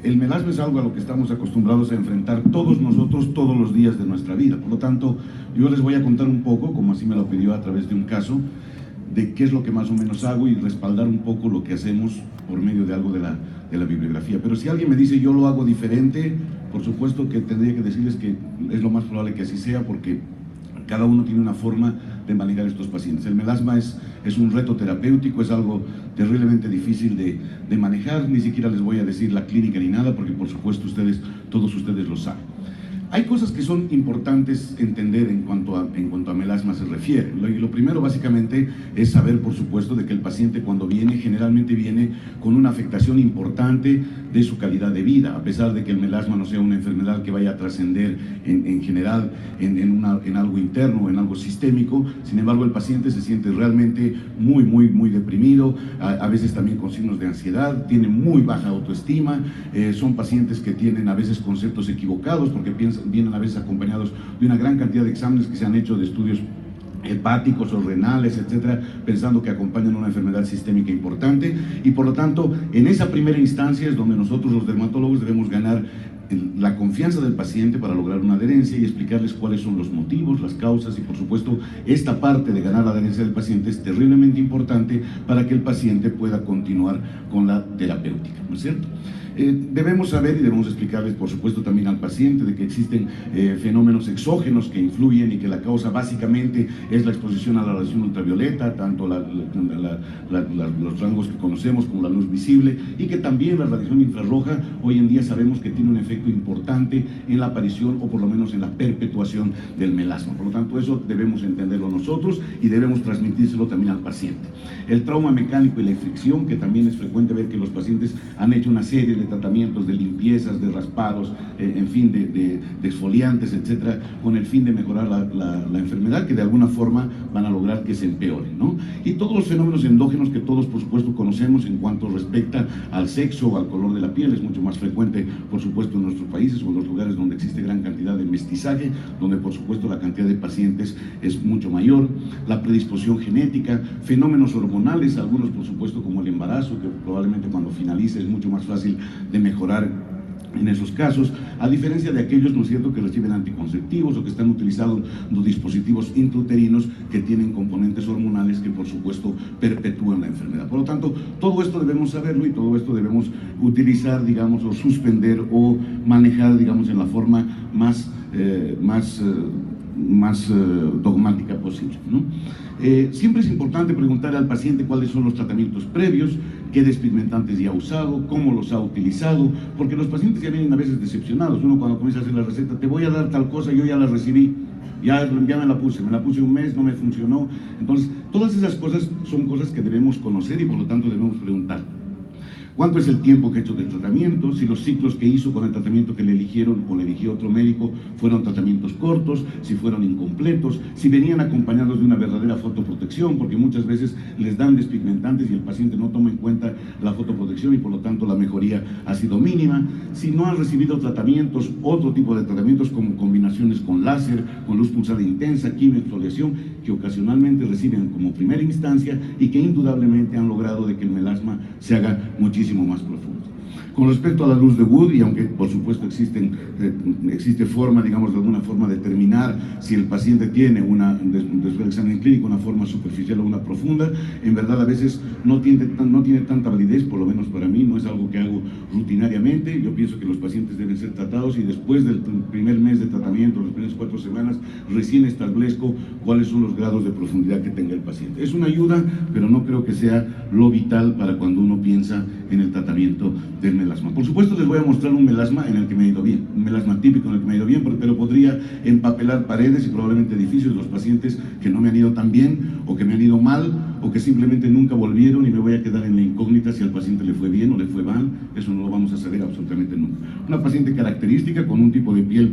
el melasma es algo a lo que estamos acostumbrados a enfrentar todos nosotros todos los días de nuestra vida. Por lo tanto, yo les voy a contar un poco, como así me lo pidió a través de un caso, de qué es lo que más o menos hago y respaldar un poco lo que hacemos por medio de algo de la bibliografía. Pero si alguien me dice yo lo hago diferente, por supuesto que tendría que decirles que es lo más probable que así sea, porque cada uno tiene una forma de manejar estos pacientes. El melasma es un reto terapéutico, es algo terriblemente difícil de manejar. Ni siquiera les voy a decir la clínica ni nada, porque por supuesto todos ustedes lo saben. Hay cosas que son importantes entender en cuanto a melasma se refiere. Lo primero básicamente es saber, por supuesto, de que el paciente cuando viene, generalmente viene con una afectación importante de su calidad de vida, a pesar de que el melasma no sea una enfermedad que vaya a trascender en general en algo interno o en algo sistémico. Sin embargo, el paciente se siente realmente muy deprimido, a veces también con signos de ansiedad, tiene muy baja autoestima, son pacientes que tienen a veces conceptos equivocados porque vienen a veces acompañados de una gran cantidad de exámenes que se han hecho de estudios hepáticos o renales, etcétera, pensando que acompañan una enfermedad sistémica importante, y por lo tanto, en esa primera instancia es donde nosotros los dermatólogos debemos ganar la confianza del paciente para lograr una adherencia y explicarles cuáles son los motivos, las causas, y por supuesto esta parte de ganar la adherencia del paciente es terriblemente importante para que el paciente pueda continuar con la terapéutica, ¿no es cierto? Debemos saber y debemos explicarles, por supuesto, también al paciente de que existen fenómenos exógenos que influyen y que la causa básicamente es la exposición a la radiación ultravioleta, tanto los rangos que conocemos como la luz visible, y que también la radiación infrarroja hoy en día sabemos que tiene un efecto importante en la aparición o por lo menos en la perpetuación del melasma. Por lo tanto, eso debemos entenderlo nosotros y debemos transmitírselo también al paciente. El trauma mecánico y la fricción, que también es frecuente ver que los pacientes han hecho una serie de tratamientos, de limpiezas, de raspados, en fin, de exfoliantes, etcétera, con el fin de mejorar la enfermedad, que de alguna forma van a lograr que se empeore, ¿no? Y todos los fenómenos endógenos que todos, por supuesto, conocemos en cuanto respecta al sexo o al color de la piel, es mucho más frecuente, por supuesto, en nuestros países o en los lugares donde existe gran cantidad de mestizaje, donde, por supuesto, la cantidad de pacientes es mucho mayor, la predisposición genética, fenómenos hormonales, algunos, por supuesto, como el embarazo, que probablemente cuando finalice es mucho más fácil de mejorar en esos casos, a diferencia de aquellos, ¿no es cierto?, que reciben anticonceptivos o que están utilizando los dispositivos intrauterinos que tienen componentes hormonales que, por supuesto, perpetúan la enfermedad. Por lo tanto, todo esto debemos saberlo y todo esto debemos utilizar, digamos, o suspender o manejar, digamos, en la forma más dogmática posible, ¿no? Siempre es importante preguntar al paciente cuáles son los tratamientos previos, qué despigmentantes ya ha usado, cómo los ha utilizado, porque los pacientes ya vienen a veces decepcionados. Uno cuando comienza a hacer la receta, te voy a dar tal cosa, yo ya la recibí, ya me la puse un mes, no me funcionó. Entonces, todas esas cosas son cosas que debemos conocer y por lo tanto debemos preguntar. ¿Cuánto es el tiempo que ha hecho de tratamiento? Si los ciclos que hizo con el tratamiento que le eligieron o le eligió otro médico fueron tratamientos cortos, si fueron incompletos, si venían acompañados de una verdadera fotoprotección, porque muchas veces les dan despigmentantes y el paciente no toma en cuenta la fotoprotección y por lo tanto la mejoría ha sido mínima. Si no han recibido tratamientos, otro tipo de tratamientos como combinaciones con láser, con luz pulsada intensa, quimioexfoliación, que ocasionalmente reciben como primera instancia y que indudablemente han logrado de que el melasma se haga muchísimo más profundo. Con respecto a la luz de Wood, y aunque por supuesto existe forma, digamos, de alguna forma determinar si el paciente tiene después del examen clínico una forma superficial o una profunda, en verdad a veces no tiene tanta validez, por lo menos para mí, no es algo que hago rutinariamente. Yo pienso que los pacientes deben ser tratados y después del primer mes de tratamiento, las primeras 4 semanas, recién establezco cuáles son los grados de profundidad que tenga el paciente. Es una ayuda, pero no creo que sea lo vital para cuando uno piensa en el tratamiento del melasma. Por supuesto les voy a mostrar un melasma en el que me ha ido bien, un melasma típico en el que me ha ido bien, pero podría empapelar paredes y probablemente edificios de los pacientes que no me han ido tan bien o que me han ido mal o que simplemente nunca volvieron, y me voy a quedar en la incógnita si al paciente le fue bien o le fue mal. Eso no lo vamos a saber absolutamente nunca. Una paciente característica con un tipo de piel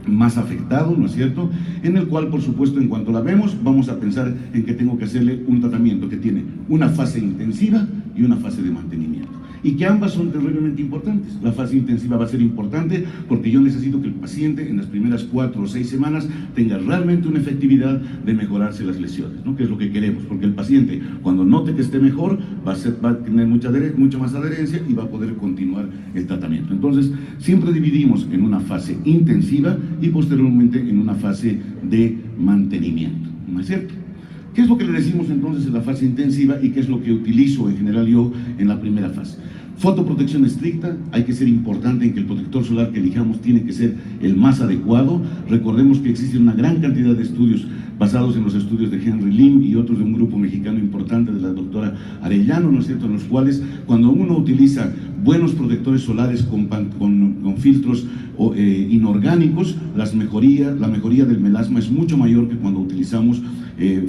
más afectado, ¿no es cierto?, en el cual, por supuesto, en cuanto la vemos, vamos a pensar en que tengo que hacerle un tratamiento que tiene una fase intensiva y una fase de mantenimiento. y que ambas son terriblemente importantes. La fase intensiva va a ser importante porque yo necesito que el paciente en las primeras 4 o 6 semanas tenga realmente una efectividad de mejorarse las lesiones, ¿no? Que es lo que queremos, porque el paciente cuando note que esté mejor va a tener mucha más adherencia y va a poder continuar el tratamiento. Entonces siempre dividimos en una fase intensiva y posteriormente en una fase de mantenimiento, ¿no es cierto? ¿Qué es lo que le decimos entonces en la fase intensiva y qué es lo que utilizo en general yo en la primera fase? Fotoprotección estricta, hay que ser importante en que el protector solar que elijamos tiene que ser el más adecuado. Recordemos que existe una gran cantidad de estudios basados en los estudios de Henry Lim y otros de un grupo mexicano importante de la doctora Arellano, ¿no es cierto?, en los cuales cuando uno utiliza buenos protectores solares con filtros inorgánicos, la mejoría del melasma es mucho mayor que cuando utilizamos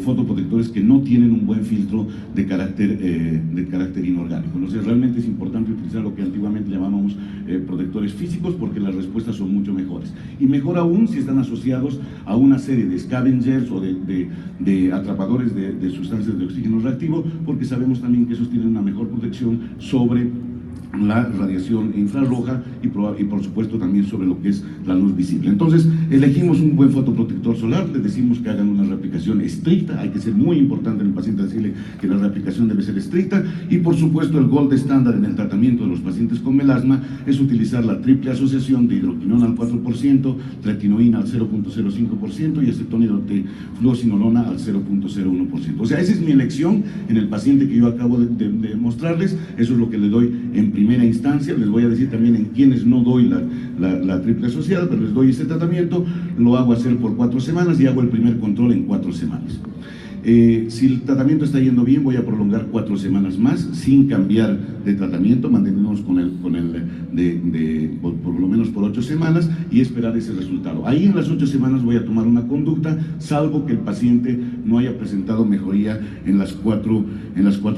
fotoprotectores que no tienen un buen filtro de carácter inorgánico. Entonces realmente es importante utilizar lo que antiguamente llamábamos protectores físicos porque las respuestas son mucho mejores. Y mejor aún si están asociados a una serie de scavengers o de atrapadores de sustancias de oxígeno reactivo, porque sabemos también que esos tienen una mejor protección sobre la radiación infrarroja y por supuesto también sobre lo que es la luz visible. Entonces elegimos un buen fotoprotector solar, les decimos que hagan una reaplicación estricta, hay que ser muy importante en el paciente decirle que la reaplicación debe ser estricta, y por supuesto el gold estándar en el tratamiento de los pacientes con melasma es utilizar la triple asociación de hidroquinona al 4%, tretinoína al 0.05% y acetónido de fluocinolona al 0.01%. O sea, esa es mi elección en el paciente que yo acabo de mostrarles, eso es lo que le doy en primera instancia. Les voy a decir también en quienes no doy la triple asociada, pero les doy ese tratamiento, lo hago hacer por 4 semanas y hago el primer control en 4 semanas. Si el tratamiento está yendo bien, voy a prolongar 4 semanas más sin cambiar de tratamiento, manteniéndonos por lo menos por 8 semanas y esperar ese resultado. Ahí en las 8 semanas voy a tomar una conducta, salvo que el paciente no haya presentado mejoría en las 4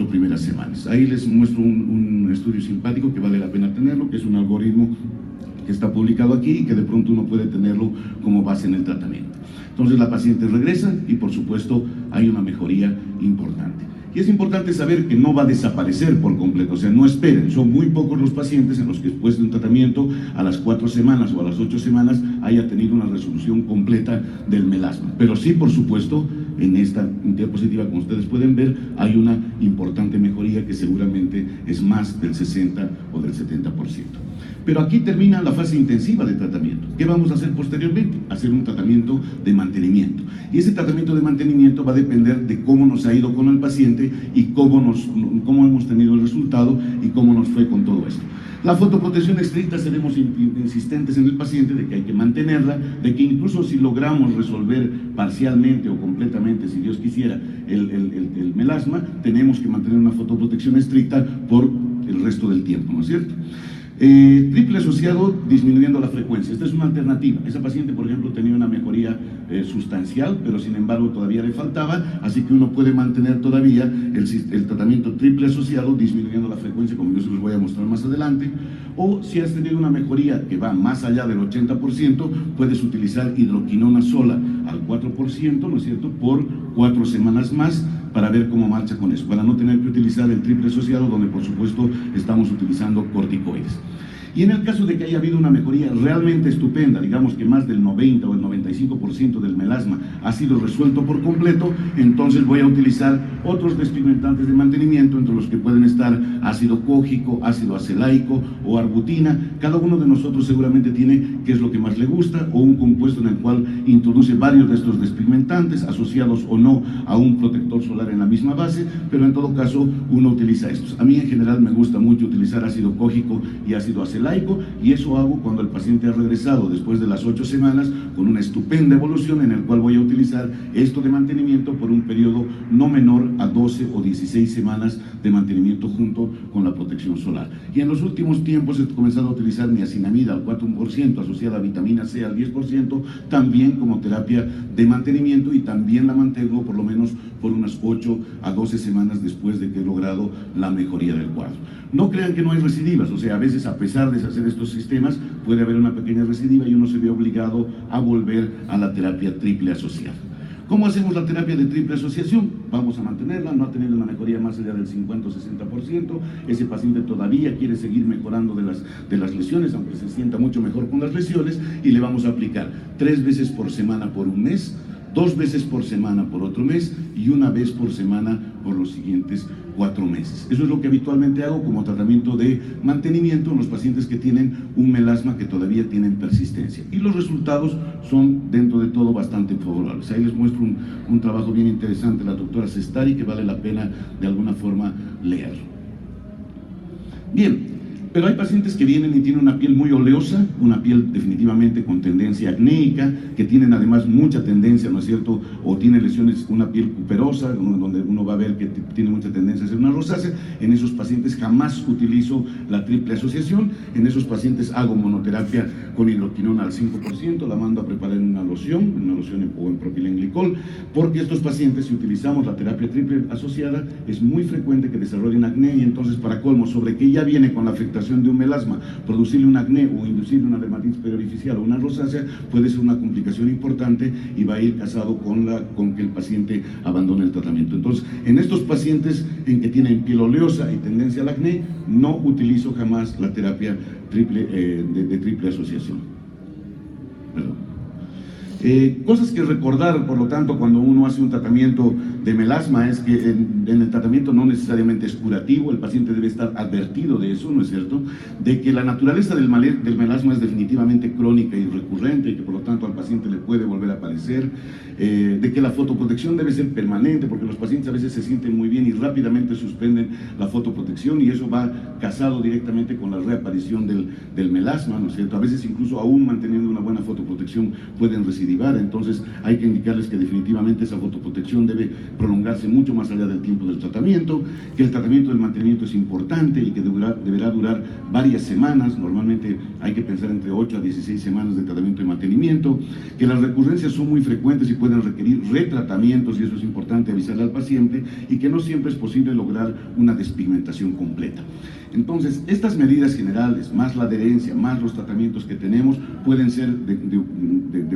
primeras semanas. Ahí les muestro un estudio simpático que vale la pena tenerlo, que es un algoritmo que está publicado aquí y que de pronto uno puede tenerlo como base en el tratamiento. Entonces la paciente regresa y por supuesto hay una mejoría importante. Y es importante saber que no va a desaparecer por completo, o sea, no esperen, son muy pocos los pacientes en los que después de un tratamiento a las 4 semanas o a las 8 semanas haya tenido una resolución completa del melasma. Pero sí, por supuesto, en esta diapositiva, como ustedes pueden ver, hay una importante mejoría que seguramente es más del 60 o del 70%. Pero aquí termina la fase intensiva de tratamiento. ¿Qué vamos a hacer posteriormente? Hacer un tratamiento de mantenimiento. Y ese tratamiento de mantenimiento va a depender de cómo nos ha ido con el paciente y cómo hemos tenido el resultado y cómo nos fue con todo esto. La fotoprotección estricta, seremos insistentes en el paciente de que hay que mantenerla, de que incluso si logramos resolver parcialmente o completamente, si Dios quisiera, el melasma, tenemos que mantener una fotoprotección estricta por el resto del tiempo, ¿no es cierto? Triple asociado disminuyendo la frecuencia. Esta es una alternativa. Esa paciente, por ejemplo, tenía una mejoría sustancial, pero sin embargo todavía le faltaba, así que uno puede mantener todavía el tratamiento triple asociado disminuyendo la frecuencia, como yo se los voy a mostrar más adelante. O si has tenido una mejoría que va más allá del 80%, puedes utilizar hidroquinona sola al 4%, ¿no es cierto?, por 4 semanas más, para ver cómo marcha con eso, para no tener que utilizar el triple asociado, donde por supuesto estamos utilizando corticoides. Y en el caso de que haya habido una mejoría realmente estupenda, digamos que más del 90 o el 95% del melasma ha sido resuelto por completo, entonces voy a utilizar otros despigmentantes de mantenimiento, entre los que pueden estar ácido cógico, ácido acelaico o arbutina. Cada uno de nosotros seguramente tiene qué es lo que más le gusta, o un compuesto en el cual introduce varios de estos despigmentantes, asociados o no a un protector solar en la misma base, pero en todo caso uno utiliza estos. A mí en general me gusta mucho utilizar ácido cógico y ácido acelaico, y eso hago cuando el paciente ha regresado después de las 8 semanas con una estupenda evolución, en el cual voy a utilizar esto de mantenimiento por un periodo no menor a 12 o 16 semanas de mantenimiento junto con la protección solar. Y en los últimos tiempos he comenzado a utilizar niacinamida al 4%, asociada a vitamina C al 10%, también como terapia de mantenimiento, y también la mantengo por lo menos por unas 8 a 12 semanas después de que he logrado la mejoría del cuadro. No crean que no hay recidivas, o sea, a veces a pesar de hacer estos sistemas puede haber una pequeña recidiva y uno se ve obligado a volver a la terapia triple asociada. ¿Cómo hacemos la terapia de triple asociación? vamos a mantenerla, no ha tenido una mejoría más allá del 50 o 60%, ese paciente todavía quiere seguir mejorando de las lesiones, aunque se sienta mucho mejor con las lesiones, y le vamos a aplicar 3 veces por semana por un mes, 2 veces por semana por otro mes y 1 vez por semana por los siguientes 4 meses. Eso es lo que habitualmente hago como tratamiento de mantenimiento en los pacientes que tienen un melasma que todavía tienen persistencia. Y los resultados son, dentro de todo, bastante favorables. Ahí les muestro un trabajo bien interesante de la doctora Sestari que vale la pena de alguna forma leerlo. Bien. Pero hay pacientes que vienen y tienen una piel muy oleosa, una piel definitivamente con tendencia acnéica, que tienen además mucha tendencia, ¿no es cierto?, o tiene lesiones, una piel cuperosa, donde uno va a ver que tiene mucha tendencia a ser una rosácea. En esos pacientes jamás utilizo la triple asociación. En esos pacientes hago monoterapia con hidroquinona al 5%, la mando a preparar en una loción o en propilenglicol, porque estos pacientes, si utilizamos la terapia triple asociada, es muy frecuente que desarrollen acné, y entonces, para colmo, sobre que ya viene con la afectación de un melasma, producirle un acné o inducirle una dermatitis periorificial o una rosácea puede ser una complicación importante y va a ir casado con que el paciente abandone el tratamiento. Entonces, en estos pacientes en que tienen piel oleosa y tendencia al acné, no utilizo jamás la terapia de triple asociación. Perdón. Cosas que recordar, por lo tanto, cuando uno hace un tratamiento de melasma, es que en el tratamiento no necesariamente es curativo, el paciente debe estar advertido de eso, ¿no es cierto?, de que la naturaleza del melasma es definitivamente crónica y recurrente, y que por lo tanto al paciente le puede volver a aparecer, de que la fotoprotección debe ser permanente, porque los pacientes a veces se sienten muy bien y rápidamente suspenden la fotoprotección, y eso va casado directamente con la reaparición del melasma, ¿no es cierto? A veces incluso aún manteniendo una buena fotoprotección pueden recidivar. Entonces hay que indicarles que definitivamente esa fotoprotección debe prolongarse mucho más allá del tiempo del tratamiento, que el tratamiento del mantenimiento es importante y que deberá durar varias semanas. Normalmente hay que pensar entre 8 a 16 semanas de tratamiento de mantenimiento, que las recurrencias son muy frecuentes y pueden requerir retratamientos, y eso es importante avisarle al paciente, y que no siempre es posible lograr una despigmentación completa. Entonces, estas medidas generales, más la adherencia, más los tratamientos que tenemos, pueden ser de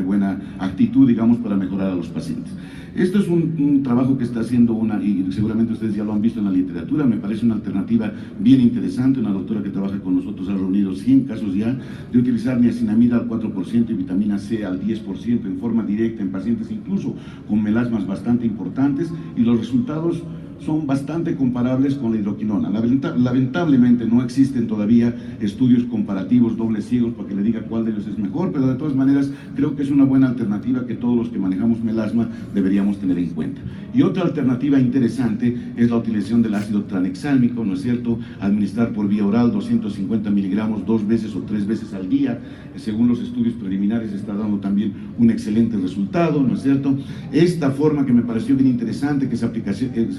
buena actitud, digamos, para mejorar a los pacientes. Esto es un trabajo que está haciendo y seguramente ustedes ya lo han visto en la literatura, me parece una alternativa bien interesante. Una doctora que trabaja con nosotros ha reunido 100 casos ya de utilizar niacinamida al 4% y vitamina C al 10% en forma directa en pacientes incluso con melasmas bastante importantes, y los resultados son bastante comparables con la hidroquinona. Lamentablemente no existen todavía estudios comparativos dobles ciegos para que le diga cuál de ellos es mejor, pero de todas maneras creo que es una buena alternativa que todos los que manejamos melasma deberíamos tener en cuenta. Y otra alternativa interesante es la utilización del ácido tranexámico, ¿no es cierto?, administrar por vía oral 250 miligramos 2 veces o 3 veces al día. Según los estudios preliminares está dando también un excelente resultado, ¿no es cierto? Esta forma que me pareció bien interesante, que es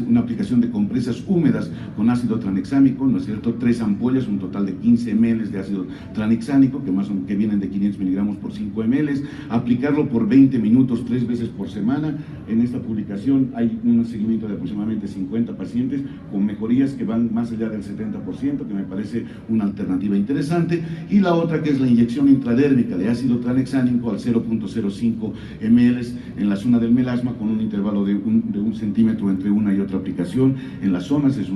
una aplicación de compresas húmedas con ácido tranexámico, ¿no es cierto?, 3 ampollas, un total de 15 ml de ácido tranexámico, que vienen de 500 miligramos por 5 ml, aplicarlo por 20 minutos 3 veces por semana. En esta publicación hay un seguimiento de aproximadamente 50 pacientes con mejorías que van más allá del 70%, que me parece una alternativa interesante. Y la otra, que es la inyección intradérmica de ácido tranexámico al 0.05 ml en la zona del melasma, con un intervalo de un centímetro entre una y otra aplicación en las zonas. Es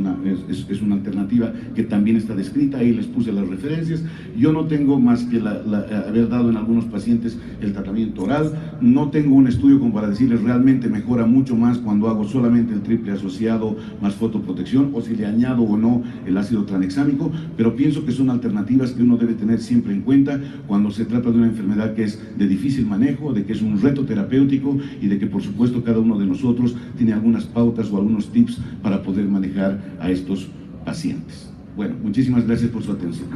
una alternativa que también está descrita, ahí les puse las referencias. Yo no tengo más que haber dado en algunos pacientes el tratamiento oral, no tengo un estudio como para decirles realmente mejora mucho más cuando hago solamente el triple asociado más fotoprotección, o si le añado o no el ácido tranexámico, pero pienso que son alternativas que uno debe tener siempre en cuenta cuando se trata de una enfermedad que es de difícil manejo, de que es un reto terapéutico, y de que por supuesto cada uno de nosotros tiene algunas pautas o algunos tips para poder manejar a estos pacientes. Bueno, muchísimas gracias por su atención.